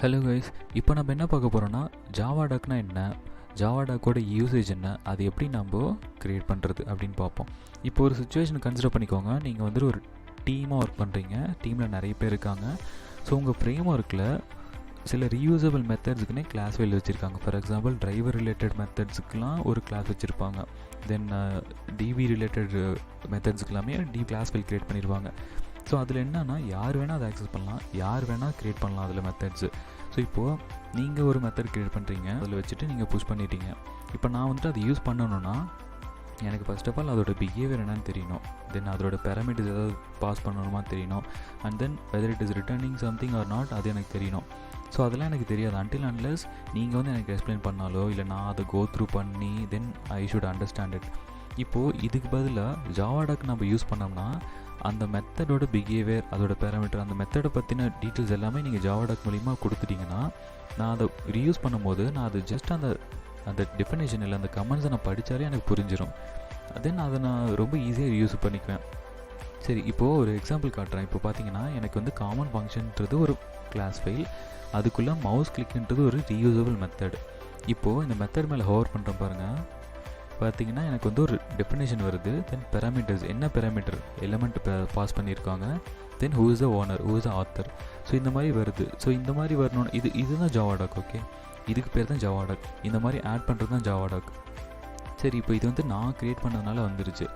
Hello guys, இப்போ நம்ம என்ன பார்க்க போகிறோன்னா ஜாவாடாக்னா என்ன, ஜாவாடாக்கோட யூசேஜ் என்ன, அது எப்படி நம்ம க்ரியேட் பண்ணுறது அப்படின்னு பார்ப்போம். இப்போ ஒரு சுச்சுவேஷனை கன்சிடர் பண்ணிக்கோங்க. நீங்கள் வந்து ஒரு டீமாக ஒர்க் பண்ணுறீங்க, டீமில் நிறைய பேர் இருக்காங்க. ஸோ உங்கள் ஃப்ரேம் ஒர்க்கில் சில ரீயூசபிள் மெத்தட்ஸுக்குன்னே கிளாஸ் ஃபைல் வச்சுருக்காங்க. ஃபார் எக்ஸாம்பிள் டிரைவர் ரிலேட்டட் மெத்தட்ஸுக்கெலாம் ஒரு கிளாஸ் வச்சுருப்பாங்க. தென் டிவி ரிலேட்டட் மெத்தட்ஸுக்கெல்லாமே கிளாஸ் ஃபைல் க்ரியேட் பண்ணிடுவாங்க. ஸோ அதில் என்னென்னா யார் வேணால் அதை ஆக்சஸ் பண்ணலாம், யார் வேணால் க்ரியேட் பண்ணலாம் அதில் மெத்தட்ஸு. ஸோ இப்போது நீங்கள் ஒரு மெத்தட் க்ரியேட் பண்ணுறீங்க, அதில் வச்சுட்டு நீங்கள் புஷ் பண்ணிட்டீங்க. இப்போ நான் வந்துட்டு அதை யூஸ் பண்ணணுன்னா எனக்கு ஃபர்ஸ்ட் ஆஃப் ஆல் அதோட பிஹேவியர் என்னன்னு தெரியணும். தென் அதோட பேராமீட்டர்ஸ் ஏதாவது பாஸ் பண்ணணுமா தெரியணும். And then whether it is returning something R not அது எனக்கு தெரியணும். ஸோ அதெல்லாம் எனக்கு தெரியாது அன்டில் அன்லெஸ் நீங்கள் வந்து எனக்கு எக்ஸ்பிளைன் பண்ணாலோ இல்லை நான் அதை கோ த்ரூ பண்ணி தென் ஐ ஷுட் அண்டர்ஸ்டாண்ட் இட். இப்போது இதுக்கு பதிலாக ஜாவாடாக் நம்ம யூஸ் பண்ணோம்னா அந்த மெத்தடோட பிஹேவியர், அதோட பேராமீட்டர், அந்த மெத்தடை பற்றின டீட்டெயில்ஸ் எல்லாமே நீங்கள் ஜாவாடாக் மூலிமா கொடுத்துட்டிங்கன்னா நான் அதை ரீயூஸ் பண்ணும்போது நான் அது ஜஸ்ட் அந்த டெஃபினேஷன் இல்லை அந்த கமெண்ட்ஸை நான் படித்தாலே எனக்கு புரிஞ்சிடும். தென் அதை நான் ரொம்ப ஈஸியாக ரீயூஸ் பண்ணிக்குவேன். சரி, இப்போது ஒரு எக்ஸாம்பிள் காட்டுறேன். இப்போ பார்த்தீங்கன்னா எனக்கு வந்து காமன் ஃபங்க்ஷன்ன்றது ஒரு கிளாஸ் ஃபைல், அதுக்குள்ளே மவுஸ் கிளிக்ன்றது ஒரு ரீயூசபிள் மெத்தட். இப்போது இந்த மெத்தட் மேலே ஹோவர் பண்ணுறேன் பாருங்கள். பார்த்தீங்கன்னா எனக்கு வந்து ஒரு டெஃபினேஷன் வருது. தென் பேராமீட்டர்ஸ், என்ன பேராமீட்டர் எலிமெண்ட் பாஸ் பண்ணியிருக்காங்க. தென் who is the owner, who is the author. So இந்த மாதிரி வருது. ஸோ இந்த மாதிரி வரணும்னு இதுதான் ஜாவாடாக். ஓகே, இதுக்கு பேர் தான் ஜாவாடாக். இந்த மாதிரி ஆட் பண்ணுறது தான் ஜாவாடாக். சரி, இப்போ இது வந்து நான் க்ரியேட் பண்ணதுனால வந்துருச்சு.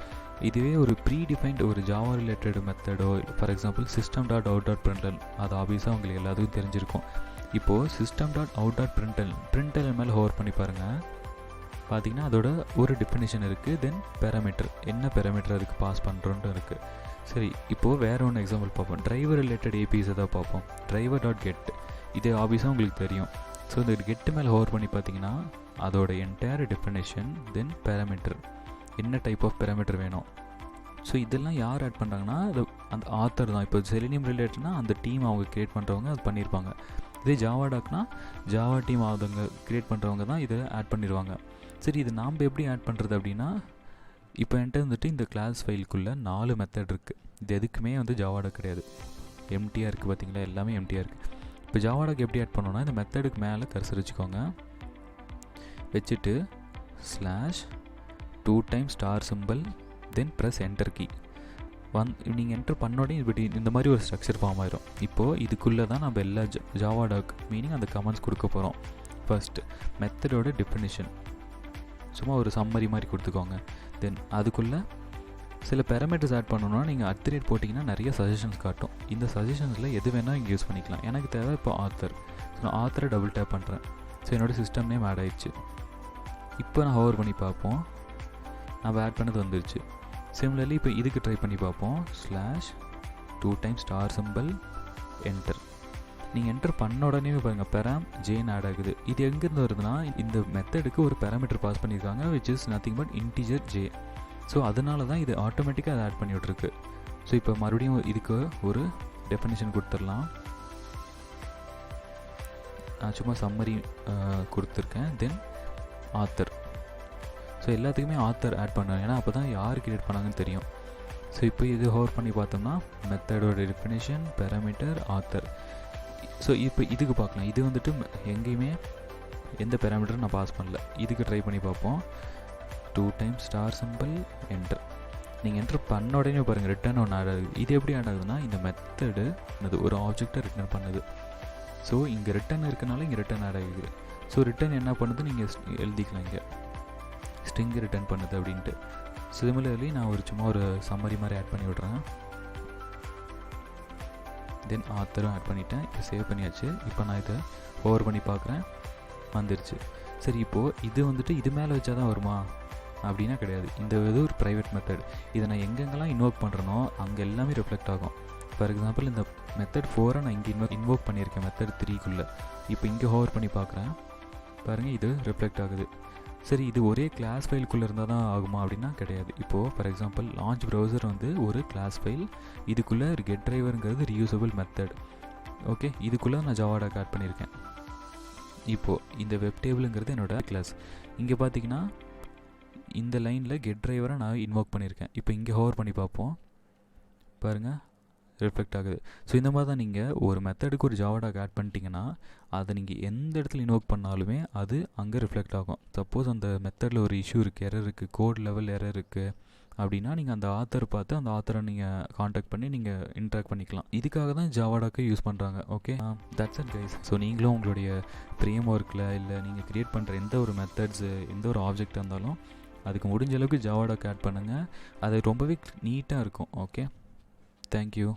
இதுவே ஒரு ப்ரீ டிஃபைன்ட் ஒரு ஜாவா ரிலேட்டட் மெத்தடோ, for example system dot out dot println, அது ஆப்வியஸாக உங்களுக்கு எல்லாத்துக்கும் தெரிஞ்சிருக்கும். இப்போது system dot out dot println மேலே ஹோவர் பண்ணி பாருங்கள். பார்த்திங்கன்னா அதோட ஒரு டெஃபினேஷன் இருக்குது. தென் பேராமீட்டர், என்ன பேராமீட்டர் அதுக்கு பாஸ் பண்ணுறோன்ட்டு இருக்குது. சரி, இப்போது வேறு ஒன்று எக்ஸாம்பிள் பார்ப்போம். டிரைவர் ரிலேட்டட் ஏபிஎஸ் தான் பார்ப்போம். டிரைவர் டாட் கெட், இது ஆப்வியஸாக உங்களுக்கு தெரியும். ஸோ இந்த கெட்டு மேலே ஹோவர் பண்ணி பார்த்தீங்கன்னா அதோட என்டையர் டெஃபினேஷன், தென் பேராமீட்டர், என்ன டைப் ஆஃப் பேராமீட்டர் வேணும். ஸோ இதெல்லாம் யார் ஆட் பண்ணுறாங்கன்னா அது அந்த ஆத்தர் தான். இப்போ செலினியம் ரிலேட்டட்னா அந்த டீம் அவங்க க்ரியேட் பண்ணுறவங்க அது பண்ணியிருப்பாங்க. இதே ஜாவாடாக்னா ஜாவா டீம் அவங்க க்ரியேட் பண்ணுறவங்க தான் இதை ஆட் பண்ணிடுவாங்க. சரி, இது நாம் எப்படி ஆட் பண்ணுறது அப்படின்னா, இப்போ என்கிட்ட வந்துட்டு இந்த கிளாஸ் ஃபைலுக்குள்ளே 4 மெத்தட் இருக்குது. இது எதுக்குமே வந்து ஜாவாடாக் கிடையாது, எம்டியாக இருக்குது. பார்த்தீங்களா, எல்லாமே எம்டியாக இருக்குது. இப்போ ஜாவாடாக் எப்படி ஆட் பண்ணோன்னா இந்த மெத்தடுக்கு மேலே கர்சர் வச்சுக்கோங்க, வச்சுட்டு /2 டைம்ஸ் ஸ்டார் சிம்பிள், தென் ப்ரெஸ் என்டர் கீ. நீங்கள் என்டர் பண்ணோடனே இப்படி இந்த மாதிரி ஒரு ஸ்ட்ரக்சர் ஃபார்ம் ஆயிரும். இப்போது இதுக்குள்ளே தான் நம்ம எல்லா ஜாவாடாக் மீனிங் அந்த கமெண்ட்ஸ் கொடுக்க போகிறோம். ஃபர்ஸ்ட் மெத்தடோட டெஃபினிஷன் சும்மா ஒரு சம்மரி மாதிரி கொடுத்துக்கோங்க. தென் அதுக்குள்ளே சில பேராமீட்டர்ஸ் ஆட் பண்ணணும்னா நீங்கள் @ போட்டிங்கன்னா நிறைய சஜஷன்ஸ் காட்டும். இந்த சஜஷன்ஸில் எது வேணால் இங்கே யூஸ் பண்ணிக்கலாம். எனக்கு தேவை இப்போ ஆத்தர். ஸோ நான் ஆத்தரை டபுள் டேப் பண்ணுறேன். ஸோ என்னோடய சிஸ்டம் நேம் ஆட் ஆயிடுச்சு. இப்போ நான் ஹோவர் பண்ணி பார்ப்போம், நம்ம ஆட் பண்ணது வந்துருச்சு. சிமிலர்லி இப்போ இதுக்கு ட்ரை பண்ணி பார்ப்போம். /2 டைம்ஸ் ஸ்டார் சிம்பிள் என்டர். நீங்கள் என்டர் பண்ண உடனே பாருங்கள் பெராம் ஜேன் ஆட் ஆகுது. இது எங்கேருந்து வருதுன்னா இந்த மெத்தடுக்கு ஒரு பேராமீட்டர் பாஸ் பண்ணியிருக்காங்க, which is nothing but integer J. So அதனால தான் இது ஆட்டோமேட்டிக்காக அதை ஆட் பண்ணி விட்ருக்கு. ஸோ இப்போ மறுபடியும் இதுக்கு ஒரு டெஃபினேஷன் கொடுத்துடலாம். நான் சும்மா சம்மரி கொடுத்துருக்கேன். தென் ஆத்தர். ஸோ எல்லாத்துக்குமே ஆத்தர் ஆட் பண்ணுவேன், ஏன்னா அப்போ தான் யார் கிரியேட் பண்ணாங்கன்னு தெரியும். ஸோ இப்போ இது ஹோவர் பண்ணி பார்த்தோம்னா மெத்தடோட டெஃபினேஷன், பேராமீட்டர், ஆத்தர். ஸோ இப்போ இதுக்கு பார்க்கலாம். இது வந்துட்டு எங்கேயுமே எந்த பேராமீட்டரும் நான் பாஸ் பண்ணல. இதுக்கு ட்ரை பண்ணி பார்ப்போம். 2 டைம்ஸ் ஸ்டார் சிம்பிள் என்டர். நீங்கள் என்டர் பண்ண உடனே பாருங்கள் ரிட்டர்ன் ஒன்று ஆட் ஆகுது. இது எப்படி ஆட் ஆகுதுன்னா இந்த மெத்தடு ஒரு ஆப்ஜெக்டை ரிட்டர்ன் பண்ணுது. ஸோ இங்கே ரிட்டர்ன் இருக்கனால இங்கே ரிட்டர்ன் ஆட் ஆகுது. ஸோ ரிட்டர்ன் என்ன பண்ணுது நீங்கள் எழுதிக்கலாம், இங்கே ஸ்ட்ரிங் ரிட்டர்ன் பண்ணுது அப்படின்ட்டு. சிமிலர்லி நான் ஒரு சும்மா ஒரு சம்மரி மாதிரி ஆட் பண்ணி விட்றேன். தென் ஆத்தரும் ஆட் பண்ணிவிட்டேன். இப்போ சேவ் பண்ணியாச்சு. இப்போ நான் இதை ஓவர் பண்ணி பார்க்குறேன், வந்துருச்சு. சரி, இப்போது இது வந்துட்டு இது மேலே வச்சா தான் வருமா அப்படின்னா கிடையாது. இந்த இது ஒரு ப்ரைவேட் மெத்தட். இதை நான் எங்கெங்கெல்லாம் இன்வோக் பண்ணுறனோ அங்கே எல்லாமே ரிஃப்ளெக்ட் ஆகும். ஃபார் எக்ஸாம்பிள் இந்த மெத்தட் 4 நான் இங்கே இன்வோக் பண்ணியிருக்கேன் மெத்தட் 3க்குள்ளே. இப்போ இங்கே ஹோவர் பண்ணி பார்க்குறேன், பாருங்கள் இது ரிஃப்ளெக்ட் ஆகுது. சரி, இது ஒரே கிளாஸ் ஃபைலுக்குள்ளே இருந்தால் தான் ஆகுமா அப்படின்னா கிடையாது. இப்போது ஃபார் எக்ஸாம்பிள் லான்ச் ப்ரௌசர் வந்து ஒரு கிளாஸ் ஃபைல், இதுக்குள்ளே கெட் டிரைவருங்கிறது ரீயூசபிள் மெத்தட். ஓகே, இதுக்குள்ளே நான் ஜாவாடாக் ஆட் பண்ணியிருக்கேன். இப்போது இந்த வெப் டேபிளுங்கிறது என்னோடய கிளாஸ். இங்கே பார்த்தீங்கன்னா இந்த லைனில் கெட் டிரைவரை நான் இன்வோக் பண்ணியிருக்கேன். இப்போ இங்கே ஹோவர் பண்ணி பார்ப்போம், பாருங்கள் ரிஃப்ளெக்ட் ஆகுது. ஸோ இந்த மாதிரி தான் நீங்கள் ஒரு மெத்தடுக்கு ஒரு ஜாவாடாக் ஆட் பண்ணிட்டீங்கன்னா அதை நீங்கள் எந்த இடத்துல இன்வோக் பண்ணாலுமே அது அங்கே ரிஃப்ளெக்ட் ஆகும். சப்போஸ் அந்த மெத்தடில் ஒரு இஷ்யூ இருக்குது, எரர் இருக்குது, கோட் லெவல் எரர் இருக்குது அப்படின்னா நீங்கள் அந்த ஆத்தர் பார்த்து அந்த ஆத்தரை நீங்கள் காண்டாக்ட் பண்ணி நீங்கள் இன்ட்ராக்ட் பண்ணிக்கலாம். இதுக்காக தான் ஜாவாடாக்கை யூஸ் பண்ணுறாங்க. Okay, that's it guys. So நீங்களும் உங்களுடைய ஃப்ரேம் ஒர்க்கில் இல்லை நீங்கள் க்ரியேட் பண்ணுற எந்த ஒரு மெத்தட்ஸு எந்த ஒரு ஆப்ஜெக்டாக இருந்தாலும் அதுக்கு முடிஞ்ச அளவுக்கு ஜாவாடாக் ஆட் பண்ணுங்கள். அது ரொம்பவே நீட்டாக இருக்கும். Okay, thank you.